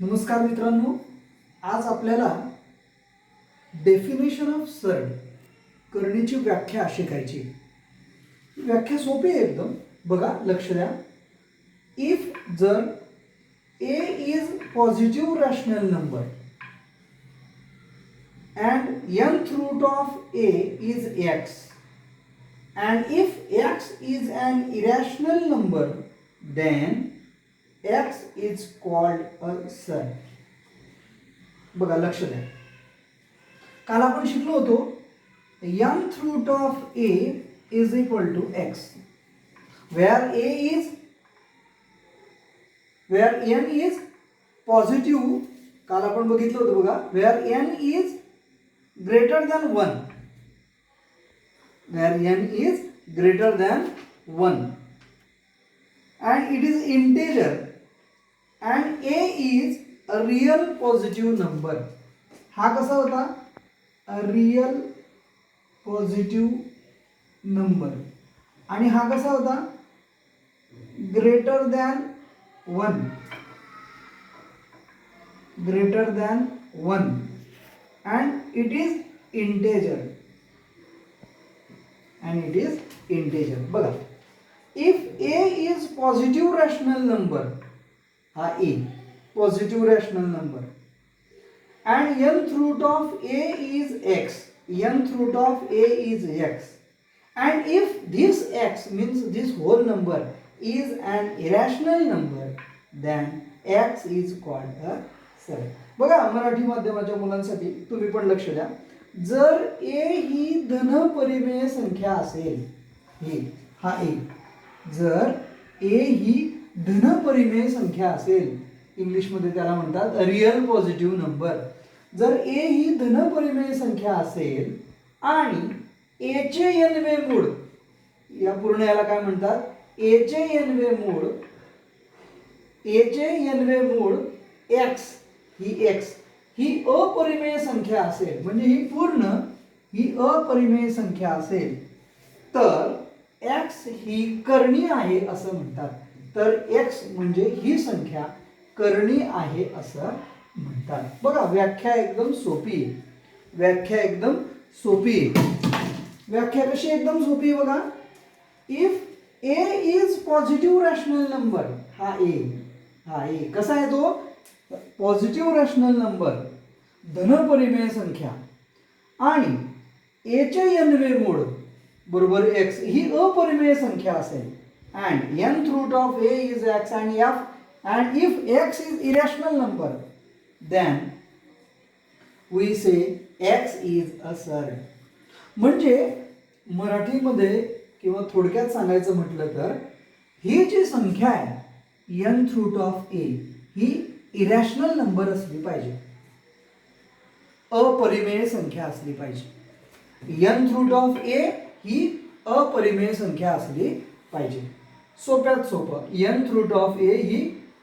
नमस्कार मित्रांनो, आज आपल्याला डेफिनेशन ऑफ सर्ड करणीची व्याख्या शिकायची। व्याख्या सोपी आहे एकदम, बघा लक्ष द्या। इफ जर a is positive rational number and nth root of a is x, and if x is an irrational number then x is called a surd. बघा लक्ष द्या, काल आपण शिकलो होतो nth root of a is equal to x, where n is positive. काल आपण बघितलं होतं बघा, where n is greater than 1, where n is greater than 1 and it is integer and a is a real positive number. हा कसा होता? a real positive number. आणि हा कसा होता? greater than 1, greater than 1 and it is integer, and it is integer. बघा, if a is positive rational number, हा a positive rational number and nth root of a is x, nth root of a is x, and if this x means this whole number is an irrational number then x is called a surd. बघा, मराठी माध्यमाच्या मुलांसाठी तुम्ही पण लक्ष द्या, जर a ही धनपरिमेय संख्या असेल, हा a जर a ही धनपरिमेय संख्या असेल, इंग्लिश मध्ये त्याला म्हणतात रियल पॉझिटिव्ह नंबर. जर a ही धनपरिमेय संख्या असेल आणि a चे n-वे मूळ, या पूर्ण याला काय म्हणतात, a चे n-वे मूळ, a चे n-वे मूळ x, ही अपरिमेय संख्या असेल, म्हणजे ही अपरिमेय संख्या असेल, तर x ही कर्णी आहे असं म्हणतात. तर x म्हणजे ही संख्या कर्णी आहे असं म्हणतात. बघा, व्याख्या एकदम सोपी आहे. व्याख्या कशी एकदम सोपी आहे बघा. If a is positive rational number, हा a कसा आहे तो? पॉझिटिव्ह रॅशनल नंबर, धनपरिमेय संख्या, आणि a चे n-वे मूळ बरोबर x ही अपरिमेय संख्या असेल, and nth root of a is x, and if x is irrational number then we say x is a surd. म्हणजे मराठीमध्ये किंवा थोडक्यात सांगायचं म्हटलं तर ही जी संख्या आहे nth root of a he irrational number असली पाहिजे, अपरिमेय संख्या असली पाहिजे. nth root of a ही अपरिमेय संख्या असली पाहिजे. सोप्यात सोपं, nth root of a ही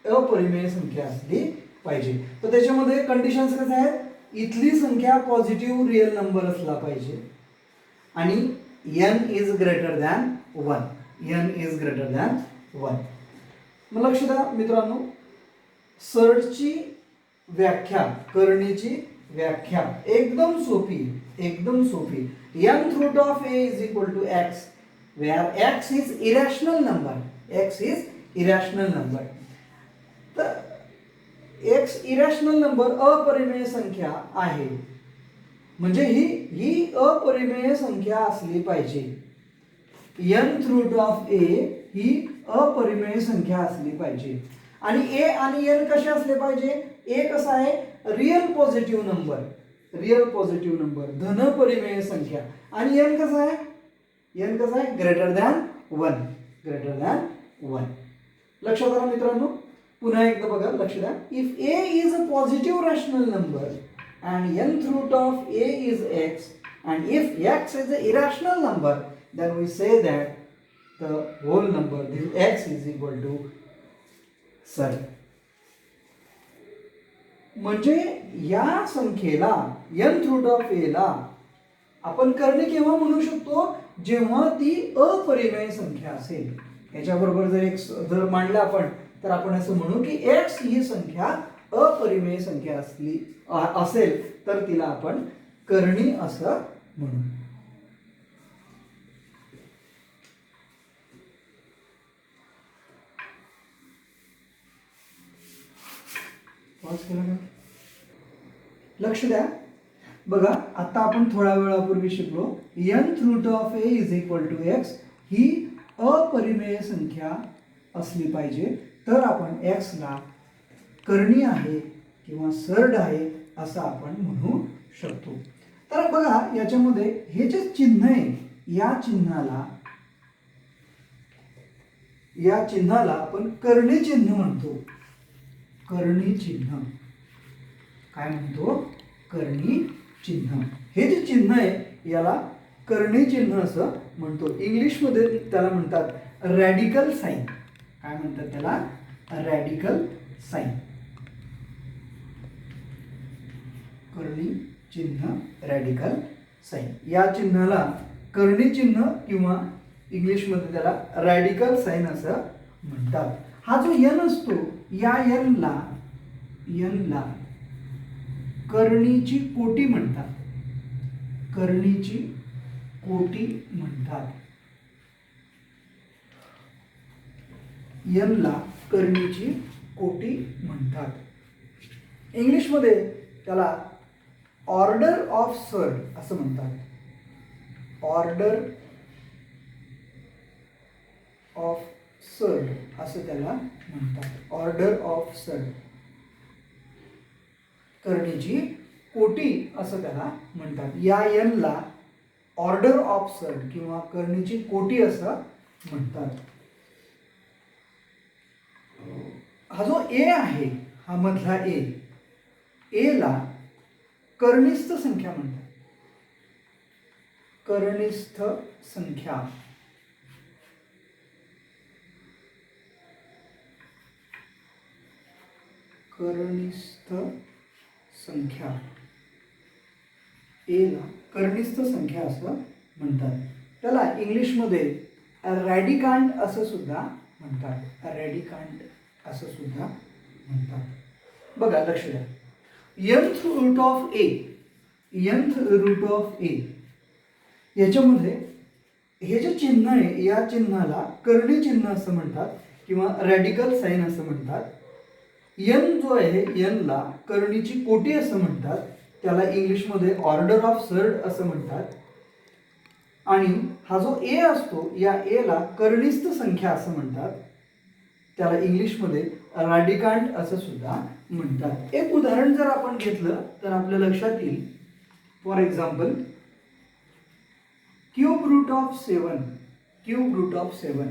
अपरिमेय संख्या असली पाहिजे. तर त्याच्यामध्ये कंडिशन्स कशा आहेत? इथली संख्या पॉझिटिव्ह रियल नंबर असला पाहिजे आणि n इज ग्रेटर दॅन 1. मग लक्ष द्या मित्रांनो, सर्डची व्याख्या, करणीची व्याख्या एकदम सोपी. nth root of a is equal to x, where x is irrational number. तर x irrational number अपरिमेय संख्या आहे, म्हणजे ही अपरिमेय संख्या असली पाहिजे. nth root of a ही अपरिमेय संख्या असली पाहिजे. आणि a आणि n कसे असले पाहिजे? a कसा आहे? रियल पॉझिटिव्ह नंबर, धनपरिमेय संख्या, आणि n कसा आहे? Greater than 1. लक्षात आलं मित्रांनो? पुन्हा एकदा बघा, लक्ष द्या. If a is a positive rational number and nth root of a is x, and if x is an irrational number then we say that the whole number, this x is equal to surd. म्हणजे या संख्येला nth root of a ला आपण करणे केव्हा म्हणू शकतो? जेव्हा ती अपरिमेय संख्या असेल. याच्याबरोबर जर x जर मांडला आपण, तर आपण असं म्हणू की x ही संख्या अपरिमेय संख्या असेल तर तिला आपण करणी असं म्हणू. लक्ष द्या. बघा, आता आपण थोड्या वेळापूर्वी शिकलो nth root of a is equal to x ही अपरिमेय संख्या असली पाहिजे तर आपण x ला करणी आहे किंवा सरड आहे असं आपण म्हणू शकतो. तर बघा, याच्यामध्ये हे जे चिन्ह आहे या चिन्हाला आपण करणी चिन्ह म्हणतो. करणी चिन्ह काय म्हणतो? करणी चिन्ह. हे जे चिन्ह आहे याला करणी चिन्ह असं म्हणतो. इंग्लिशमध्ये त्याला म्हणतात रॅडिकल साइन. काय म्हणतात त्याला? Radical sign. करणी चिन्ह, रॅडिकल साइन. या चिन्हाला करणी चिन्ह किंवा इंग्लिशमध्ये त्याला रॅडिकल साइन असं म्हणतात. हा जो n असतो या n ला करणीची कोटी म्हणतात. करणीची कोटी म्हणतात. n ला करणीची कोटी म्हणतात. इंग्लिशमध्ये त्याला ऑर्डर ऑफ सर्ड असं म्हणतात. ऑर्डर ऑफ सर्ड असं त्याला म्हणतात. ऑर्डर ऑफ सर्ड, करणीची कोटी असं त्याला म्हणतात. या n ला ऑर्डर ऑफ सर्ड किंवा करणीची कोटी असं म्हणतात. हा जो a आहे, हा मधला a ला कर्णिस्थ संख्या म्हणतात. कर्णिस्थ संख्या. कर्णिस्थ संख्या ए ला कर्णिस्थ संख्या असं म्हणतात. त्याला इंग्लिशमध्ये रॅडिकांड असं सुद्धा म्हणतात. रॅडिकांड असं सुद्धा म्हणतात. बघा, लक्ष द्या. nth root of a, nth root of a याच्यामध्ये हे जे चिन्ह आहे या चिन्हाला करणी चिन्ह असं म्हणतात किंवा रॅडिकल साइन असं म्हणतात. n जो आहे n ला करणीची कोटी असं म्हणतात. त्याला इंग्लिशमध्ये ऑर्डर ऑफ सर्ड असं म्हणतात. आणि हा जो a असतो या a ला कर्णिस्थ संख्या असं म्हणतात. त्याला इंग्लिशमध्ये रॅडिकांड असं सुद्धा म्हणतात. एक उदाहरण जर आपण घेतलं तर आपल्या लक्षात येईल. For example, cube root of 7. Cube root of 7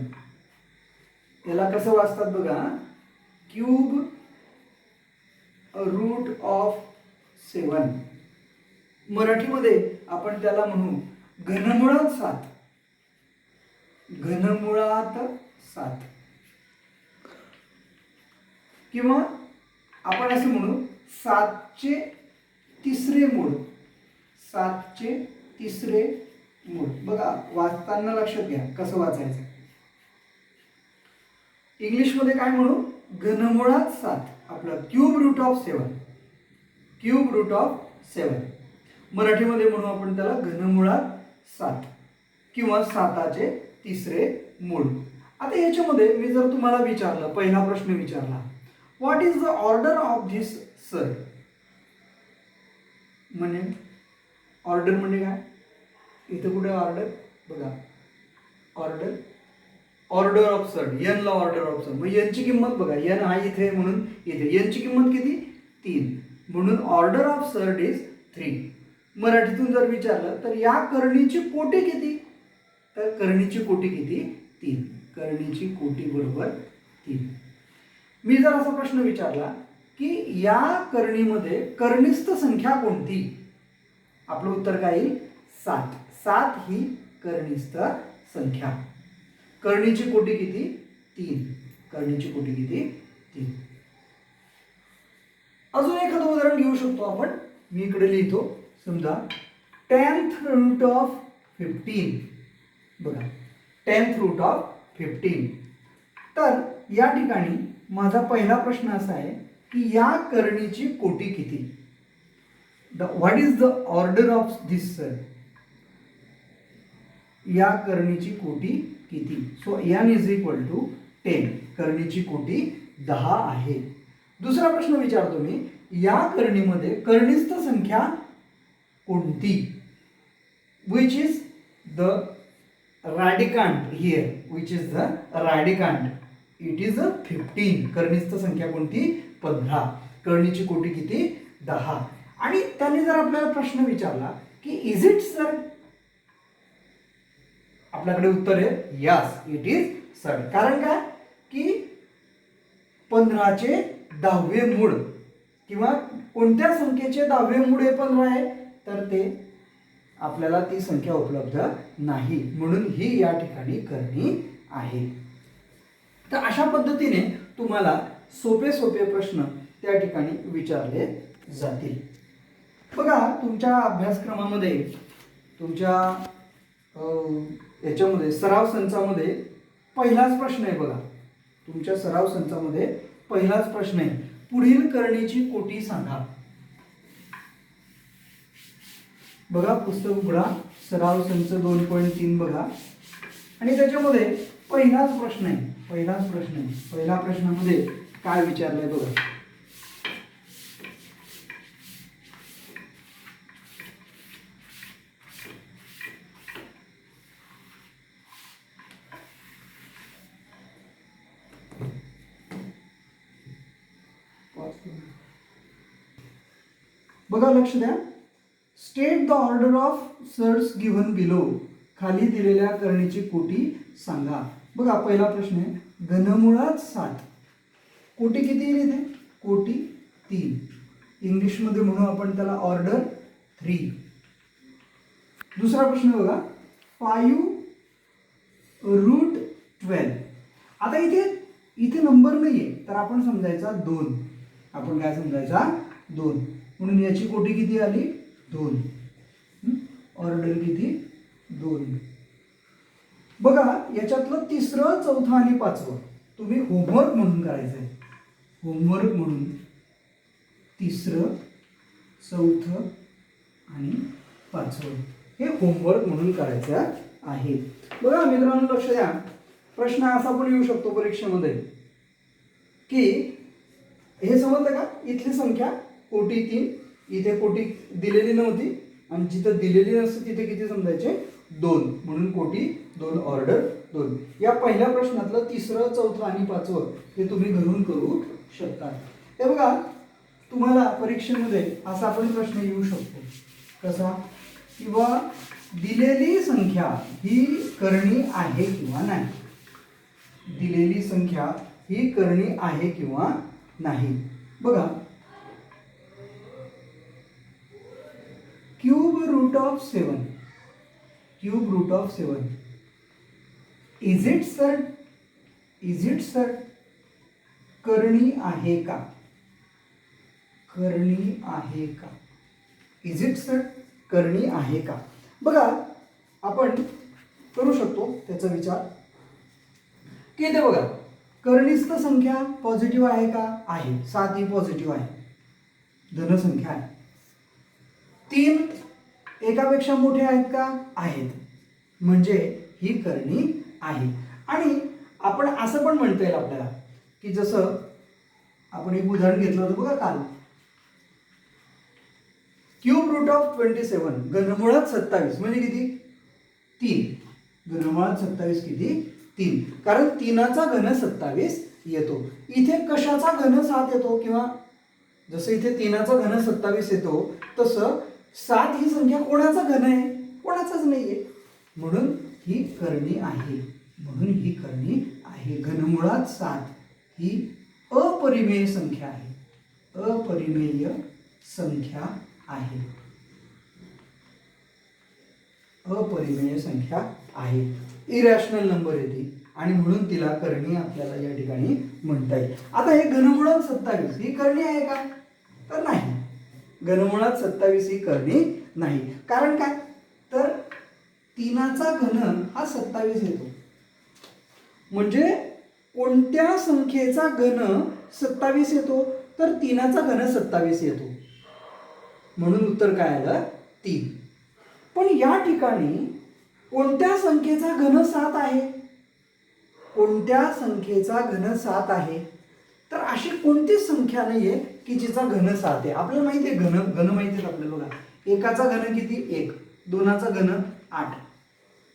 याला कसं वाचतात बघा. Cube root of 7. मराठीमध्ये आपण त्याला म्हणू घनमुळात 7. घनमुळात 7 किंवा आपण असं म्हणू 7चे तिसरे मूळ. 7चे तिसरे मूळ. बघा, वाचताना लक्षात घ्या कसं वाचायचं. इंग्लिशमध्ये काय म्हणू? घनमुळात 7. आपलं cube root of 7. Cube root of 7. मराठीमध्ये म्हणू आपण त्याला घनमुळात 7 किंवा 7चे तिसरे मूळ. आता याच्यामध्ये मी जर तुम्हाला विचारलं, पहिला प्रश्न विचारला, what is the order of this surd. म्हणजे ऑर्डर म्हणजे काय? इथं कुठे ऑर्डर? बघा, order, order of surd. n ला ऑर्डर ऑफ सर्ड. मग n ची किंमत बघा, n हा इथे म्हणून इथे n ची किंमत किती? 3. म्हणून ऑर्डर ऑफ सर्ड इज 3. मराठीतून जर विचारलं तर या करणीची कोटी किती? तर करणीची कोटी किती? 3. करणीची कोटी बरोबर 3. मी जर असा प्रश्न विचारला की या करणीमध्ये कर्णिस्थ संख्या कोणती? आपलं उत्तर काय येईल? 7. 7 ही कर्णिस्थ संख्या. करणीची कोटी किती? 3. करणीची कोटी किती? 3. अजून एखादं उदाहरण घेऊ शकतो आपण. मी इकडे लिहितो. समजा 10th रूट ऑफ 15. बघा, 10th रूट ऑफ 15. तर या ठिकाणी माझा पहिला प्रश्न असा आहे की या करणीची कोटी किती. What is the order of this sir. या करणीची कोटी किती. So n is equal to 10. करणीची कोटी 10 आहे. दुसरा प्रश्न विचारतो मी, या करणीमध्ये कर्णिस्थ संख्या कोणती. Which is the radicand here. Which is the radicand. It is 15. कर्णिस्थ संख्या कोणती. 15. करणीची कोटी किती. 10. आणि त्याने जर आपल्याला प्रश्न विचारला की इज इट सर, आपल्याकडे उत्तर आहे यस इट इज सर. कारण काय की 15चे 10वे मूळ किंवा कोणत्या संख्येचे 10वे मूळ हे 15 आहे, तर ते आपल्याला ती संख्या उपलब्ध नाही, म्हणून ही या ठिकाणी करणी आहे. तर अशा पद्धतीने तुम्हाला सोपे सोपे प्रश्न त्या ठिकाणी विचारले जातील. बघा तुमच्या अभ्यासक्रमामध्ये तुमच्या याच्यामध्ये सराव संचामध्ये पहिलाच प्रश्न आहे. बघा तुमच्या सराव संचामध्ये पहिलाच प्रश्न आहे, पुढील करणीची कोटी सांगा. बघा पुस्तक उघडा, सराव संच 2.3 बघा आणि त्याच्यामध्ये पहिलाच प्रश्न आहे. पहिल्या प्रश्नामध्ये काय विचारलंय बघा. बघा लक्ष द्या. स्टेट द ऑर्डर ऑफ सर्स गिव्हन बिलो. खाली दिलेल्या करणीची कोटी सांगा. बघा पहिला प्रश्न आहे, घनमुळात 7. कोटी किती येईल इथे. कोटी 3. इंग्लिशमध्ये म्हणू आपण त्याला ऑर्डर 3. दुसरा प्रश्न बघा, 5√12. आता इथे नंबर नाहीये तर आपण समजायचा 2. आपण काय समजायचा 2. म्हणून याची कोटी किती आली 2. ऑर्डर किती 2. बघा याच्यातलं तिसरं, चौथं आणि पाचवं तुम्ही होमवर्क म्हणून करायचं आहे. होमवर्क म्हणून तिसरं, चौथं आणि पाचवं हे होमवर्क म्हणून करायचं आहे. बघा मित्रांनो लक्ष द्या. प्रश्न असा पण येऊ शकतो परीक्षेमध्ये की हे समजलं का, इथली संख्या कोटी 3, इथे कोटी दिलेली नव्हती आणि जिथं दिलेली नसते तिथे किती समजायचे 2, म्हणून कोटी 2 ऑर्डर 2. या पहिल्या प्रश्नातलं तिसरं, चौथं आणि पाचवं हे तुम्ही घरून करू शकता. हे बघा तुम्हाला परीक्षेमध्ये असा पण प्रश्न येऊ शकतो कसा, किंवा दिलेली संख्या ही करणी आहे किंवा नाही. दिलेली संख्या ही करणी आहे किंवा नाही. बघा cube root of 7. Cube root of 7. Is it sir करणी आहे का. करणी आहे का. इज इट सर करणी आहे का. बघा आपण करू शकतो त्याचा विचार की इथे बघा कर्णिस्थ संख्या पॉझिटिव्ह आहे का. आहे. 7 ही पॉझिटिव्ह आहे, धनसंख्या आहे. 3 एकापेक्षा मोठे आहेत का. आहेत. म्हणजे ही करणी आहे. आणि आपण असं पण म्हणता येईल आपल्याला की जसं आपण एक उदाहरण घेतलं होतं बघा काल, क्यूब रूट ऑफ 27 घनमुळात 27 म्हणजे किती 3. घनमुळात 27 किती 3. कारण 3चा घन 27 येतो. इथे कशाचा घन 7 येतो, किंवा जसं इथे 3चा घन 27 येतो तसं 7 ही संख्या कोणाचा घन आहे, कोणाचाच नाहीये, म्हणून ही करणी आहे. म्हणून ही करणी आहे. घनमुळात 7 ही अपरिमेय संख्या आहे. अपरिमेय संख्या आहे. अपरिमेय संख्या आहे. इरॅशनल नंबर आहे ती आणि म्हणून तिला करणी आपल्याला या ठिकाणी म्हणता येईल. आता हे घनमुळात 27 ही करणी आहे का, तर नाही. घनमुळात 27 ही करणी नाही. कारण काय, तर 3चा घन हा 27 येतो. म्हणजे कोणत्या संख्येचा घन 27 येतो, तर 3चा घन 27 येतो, म्हणून उत्तर काय आलं 3. पण या ठिकाणी कोणत्या संख्येचा घन 7 आहे? कोणत्या संख्येचा घन 7 आहे? तर अशी कोणतीच संख्या नाहीये की जिचा घन 7 आहे. आपल्याला माहिती आहे घन माहिती आहे आपल्याला. बघा, एकाचा घन किती? 1. दोनाचा घन 8.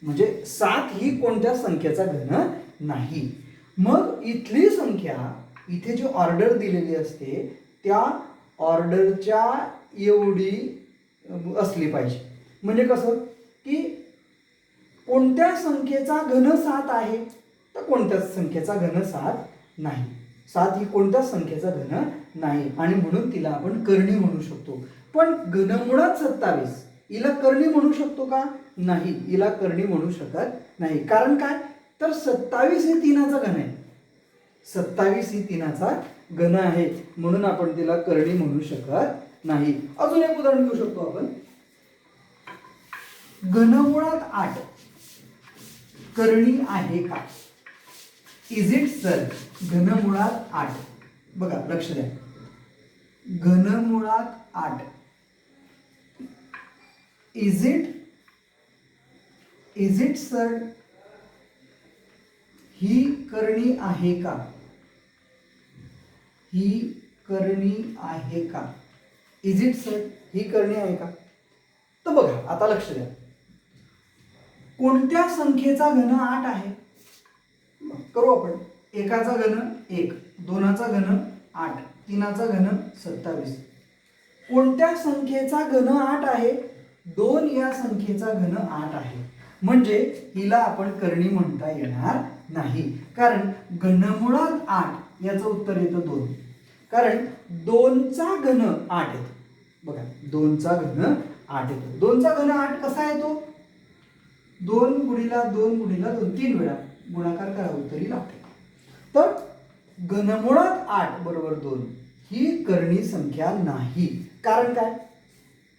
म्हणजे 7 ही कोणत्या संख्येचा घन नाही. मग इथली संख्या, इथे जी ऑर्डर दिलेली असते त्या ऑर्डरच्या एवढी असली पाहिजे. म्हणजे कसं की कोणत्या संख्येचा घन 7 आहे? तर कोणत्याच संख्येचा घन 7 नाही. 7 ही कोणत्याच संख्येचा घन नाही आणि म्हणून तिला आपण कर्णी म्हणू शकतो. पण घनमुळात 27 हिला कर्णी म्हणू शकतो का? नाही, हिला कर्णी म्हणू शकत नाही. कारण काय? तर 27 हे 3चा घन आहे. 27 ही 3चा घन आहे, म्हणून आपण तिला कर्णी म्हणू शकत नाही. अजून एक उदाहरण घेऊ शकतो आपण. घनमुळात 8 कर्णी आहे का? Is it sir? घनमुळात 8, बघा लक्ष द्या, घनमुळात 8 इज इट सर ही कर्णी आहे का? ही कर्णी आहे का? इज इट सर ही कर्णी आहे का? तर बघा आता लक्ष द्या, कोणत्या संख्येचा घन 8 आहे? करू आपण. एकाचा घन 1, दोनाचा घन 8, तीनाचा घन 27. कोणत्या संख्येचा घन 8 आहे? 2 या संख्येचा घन 8 आहे. म्हणजे हिला आपण कर्णी म्हणता येणार नाही. कारण घनमुळात 8 याचं उत्तर येतं 2. कारण 2चा घन 8 येतो. बघा 2चा घन 8 येतो. 2चा घन 8 कसा येतो? 2 गुणिला 2 गुणिला 2 3 वेळा गुणाकार करावा तरी लागते. तर घनमुळात 8 बरोबर 2 ही कर्णी संख्या नाही. कारण काय?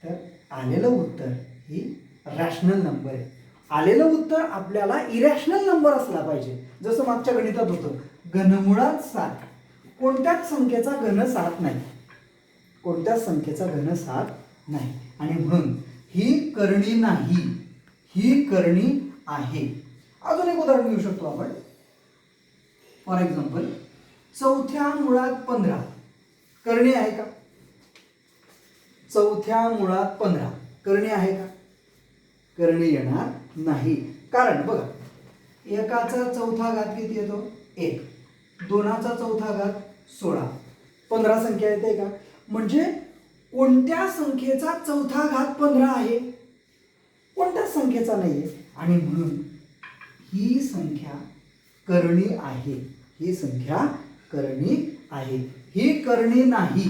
तर आलेलं उत्तर ही रॅशनल नंबर आहे. आलेलं उत्तर आपल्याला इरॅशनल नंबर असला पाहिजे. जसं मागच्या गणितात होतं, घनमुळात 7 कोणत्याच संख्येचा घन 7 नाही. कोणत्याच संख्येचा घन 7 नाही आणि म्हणून ही कर्णी नाही, ही कर्णी आहे. अजून एक उदाहरण घेऊ शकतो आपण. फॉर एक्झाम्पल, चौथ्या मुळात 15 कर्णी आहे का? चौथ्या मुळात 15 कर्णी आहे का? कर्णी येणार नाही. कारण बघा, एकाचा चौथा घात किती येतो? 1. दोनाचा चौथा घात 16. 15 संख्या येते का? म्हणजे कोणत्या संख्येचा चौथा घात 15 आहे? कोणत्याच संख्येचा नाहीये आणि म्हणून ही संख्या कर्णी आहे. ही संख्या कर्णी आहे. ही कर्णी नाही,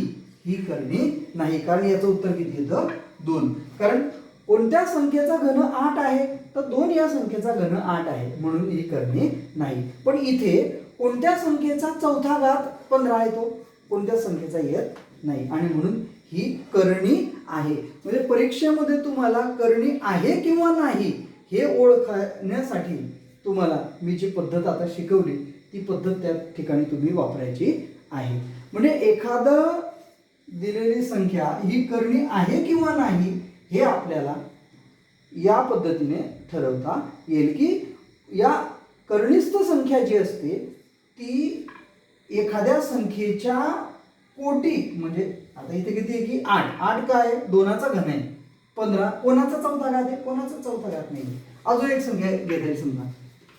ही कर्णी नाही. कारण याचं उत्तर किती येतं? 2. कारण कोणत्या संख्येचा घन 8 आहे? तर 2 या संख्येचा घन 8 आहे, म्हणून ही कर्णी नाही. पण इथे कोणत्या संख्येचा चौथा घात 15 येतो? कोणत्या संख्येचा येत नाही आणि म्हणून ही कर्णी आहे. म्हणजे परीक्षेमध्ये तुम्हाला कर्णी आहे किंवा नाही हे ओळखण्यासाठी तुम्हाला मी जी पद्धत आता शिकवली ती पद्धत त्या ठिकाणी तुम्ही वापरायची आहे. म्हणजे एखादं दिलेली संख्या ही कर्णी आहे किंवा नाही हे आपल्याला या पद्धतीने ठरवता येईल की या कर्णिस्थ संख्या जी असते ती एखाद्या संख्येच्या कोटी, म्हणजे आता इथे किती आहे की 8 काय आहे? दोनाचा घन आहे. 15 कोणाचा चौथा घात आहे? कोणाचा चौथा घात नाही. अजून एक संख्या घेता समजा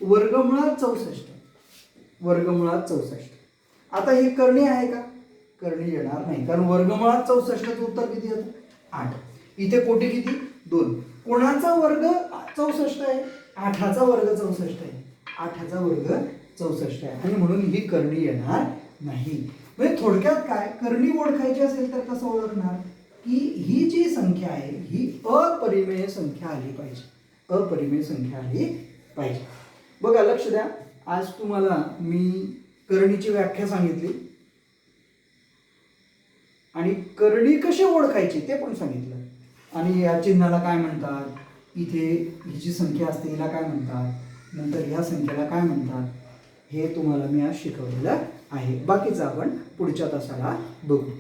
वर्गमुळात 64. वर्गमुळात 64. आता ही कर्णी आहे का? कर्णी येणार नाही. कारण वर्गमुळात 64चं उत्तर किती येतं? 8. इथे कोटी किती? 2. कोणाचा वर्ग 64 आहे? 8चा वर्ग 64 आहे. 8चा वर्ग 64 आहे आणि म्हणून ही कर्णी येणार नाही. म्हणजे थोडक्यात काय, कर्णी ओळखायची असेल तर कसं ओळखणार की ही जी संख्या आहे ही अपरिमेय संख्या आली पाहिजे. अपरिमेय संख्या आली पाहिजे. बघा लक्ष द्या, आज तुम्हाला मी कर्णीची व्याख्या सांगितली आणि कर्णी कशी ओळखायची ते पण सांगितलं. आणि या चिन्हाला काय म्हणतात, इथे ही जी संख्या असते हिला काय म्हणतात, नंतर ह्या संख्येला काय म्हणतात हे तुम्हाला मी आज शिकवलेलं आहे. बाकीचं आपण पुढच्या तासाला बघू.